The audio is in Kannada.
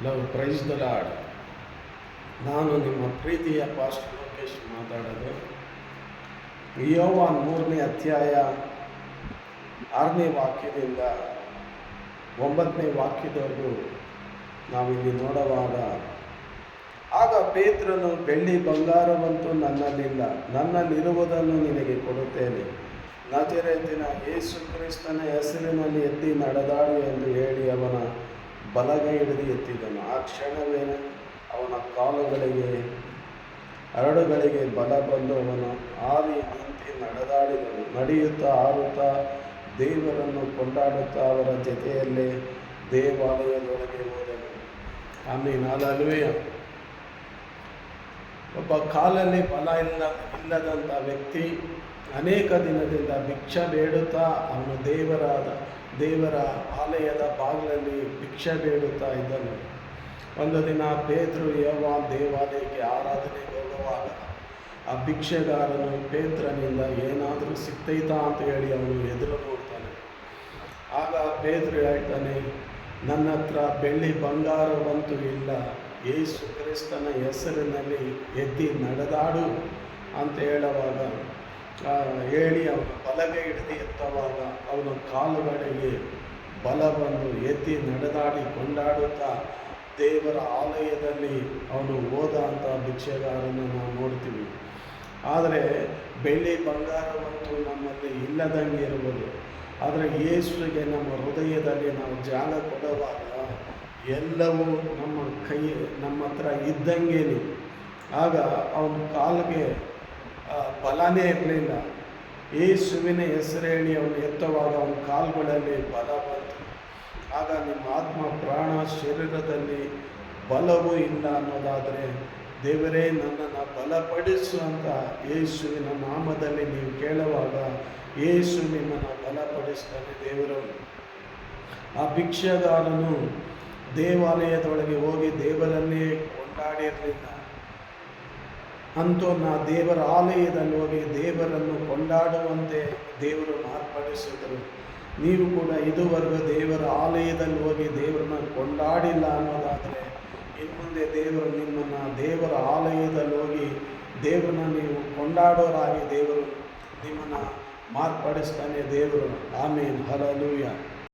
Love praise the lord. ನಾನು ನಿಮ್ಮ ಪ್ರೀತಿಯ ಪಾಸ್ಟರ್ ಲೋಕೇಶ್ ಮಾತಾಡೋದು. ಯೋವಾನ್ 3ನೇ ಅಧ್ಯಾಯ 6ನೇ ವಾಕ್ಯದಿಂದ 9ನೇ ವಾಕ್ಯದವರೆಗೂ ನಾವಿಲ್ಲಿ ನೋಡುವಾಗ, ಆಗ ಪೇತ್ರನು, ಬೆಳ್ಳಿ ಬಂಗಾರವಂತೂ ನನ್ನಲ್ಲಿಲ್ಲ, ನನ್ನಲ್ಲಿರುವುದನ್ನು ನಿನಗೆ ಕೊಡುತ್ತೇನೆ, ನಜರೇತಿನ ಯೇಸು ಕ್ರಿಸ್ತನ ಹೆಸರಿನಲ್ಲಿ ಎದ್ದು ನಡೆದಾಡು ಎಂದು ಹೇಳಿ ಅವನ ಬಲಗೈ ಹಿಡಿದು ಎತ್ತಿದನು. ಆ ಕ್ಷಣವೇ ಅವನ ಕಾಲುಗಳಿಗೆ ಹರಡುಗಳಿಗೆ ಬಲ ಬಂದು ಅವನು ಹಾರಿ ನಿಂತು ನಡೆದಾಡಿದನು. ನಡೆಯುತ್ತಾ ಹಾರುತ್ತಾ ದೇವರನ್ನು ಕೊಂಡಾಡುತ್ತಾ ಅವರ ಜೊತೆಯಲ್ಲೇ ದೇವಾಲಯದೊಳಗೆ ಹೋದನು. ಆಮೇಲೆ ಹಲ್ಲೆಲೂಯಾ. ಒಬ್ಬ ಕಾಲಲ್ಲಿ ಬಲ ಇಲ್ಲದಂಥ ವ್ಯಕ್ತಿ ಅನೇಕ ದಿನದಿಂದ ಭಿಕ್ಷೆ ಬೇಡುತ್ತಾ ಅವನು ದೇವರ ಆಲಯದ ಬಾಗಿಲಲ್ಲಿ ಭಿಕ್ಷೆ ಬೇಡುತ್ತಾ ಇದ್ದನು. ಒಂದು ದಿನ ಪೇತ್ರನು ಯೋವಾನ್ ದೇವಾಲಯಕ್ಕೆ ಆರಾಧನೆಗೆ ಹೋಗುವಾಗ ಆ ಭಿಕ್ಷೆಗಾರನು ಪೇತ್ರನಿಂದ ಏನಾದರೂ ಸಿಗ್ತೈತಾ ಅಂತ ಹೇಳಿ ಅವನು ಎದುರು ನೋಡ್ತಾನೆ. ಆಗ ಪೇತ್ರ ಹೇಳ್ತಾನೆ, ನನ್ನ ಹತ್ರ ಬೆಳ್ಳಿ ಬಂಗಾರವಂತೂ ಇಲ್ಲ, ಯೇಸು ಕ್ರಿಸ್ತನ ಹೆಸರಿನಲ್ಲಿ ಎದ್ದು ನಡೆದಾಡು ಅಂತ ಹೇಳುವಾಗ ಹೇಳಿ ಅವನ ಬಲಗೈ ಹಿಡಿದು ಎತ್ತುವಾಗ ಅವನ ಕಾಲುಗಳಿಗೆ ಬಲ ಬಂದು ಎತ್ತಿ ನಡೆದಾಡಿ ಕೊಂಡಾಡುತ್ತಾ ದೇವರ ಆಲಯದಲ್ಲಿ ಅವನು ಹೋದ ಅಂತ ಭಿಕ್ಷೆಗಾರನ್ನು ನಾವು ನೋಡ್ತೀವಿ. ಆದರೆ ಬೆಳ್ಳಿ ಬಂಗಾರವಂತೂ ನಮ್ಮಲ್ಲಿ ಇಲ್ಲದಂಗೆ ಇರುವುದು. ಆದರೆ ಯೇಸುವಿಗೆ ನಮ್ಮ ಹೃದಯದಲ್ಲಿ ನಾವು ಜಾಗ ಕೊಡುವಾಗ ಎಲ್ಲವೂ ನಮ್ಮ ಹತ್ರ ಇದ್ದಂಗೇನೆ. ಆಗ ಅವನ ಕಾಲಿಗೆ ಬಲನೇ ಇರಲಿಲ್ಲ. ಯೇಸುವಿನ ಹೆಸರು ಹೇಳಿ ಅವನು ಎತ್ತುವಾಗ ಅವನ ಕಾಲುಗಳಲ್ಲಿ ಬಲ ಬಂತು. ಆಗ ನಿಮ್ಮ ಆತ್ಮ ಪ್ರಾಣ ಶರೀರದಲ್ಲಿ ಬಲವೂ ಇಲ್ಲ ಅನ್ನೋದಾದರೆ, ದೇವರೇ ನನ್ನನ್ನು ಬಲಪಡಿಸು ಅಂತ ಯೇಸುವಿನ ನಾಮದಲ್ಲಿ ನೀವು ಕೇಳುವಾಗ ಯೇಸು ನಿಮ್ಮನ್ನು ಬಲಪಡಿಸ್ತಾನೆ. ದೇವರು ಆ ಭಿಕ್ಷೆಗಾರನು ದೇವಾಲಯದೊಳಗೆ ಹೋಗಿ ದೇವರನ್ನೇ ಕೊಂಡಾಡಿರಲಿಲ್ಲ. ಅಂತೂ ದೇವರ ಆಲಯದಲ್ಲಿ ಹೋಗಿ ದೇವರನ್ನು ಕೊಂಡಾಡುವಂತೆ ದೇವರು ಮಾರ್ಪಡಿಸಿದರು. ನೀವು ಕೂಡ ಇದುವರೆಗೂ ದೇವರ ಆಲಯದಲ್ಲಿ ಹೋಗಿ ದೇವರನ್ನ ಕೊಂಡಾಡಿಲ್ಲ ಅನ್ನೋದಾದರೆ, ಇನ್ನು ಮುಂದೆ ದೇವರು ನಿಮ್ಮನ್ನು ದೇವರ ಆಲಯದಲ್ಲಿ ಹೋಗಿ ದೇವರನ್ನ ನೀವು ಕೊಂಡಾಡೋರಾಗಿ ದೇವರು ನಿಮ್ಮನ್ನು ಮಾರ್ಪಡಿಸ್ತಾನೆ. ದೇವರು ಆಮೇನ್. ಹಲ್ಲೆಲೂಯಾ.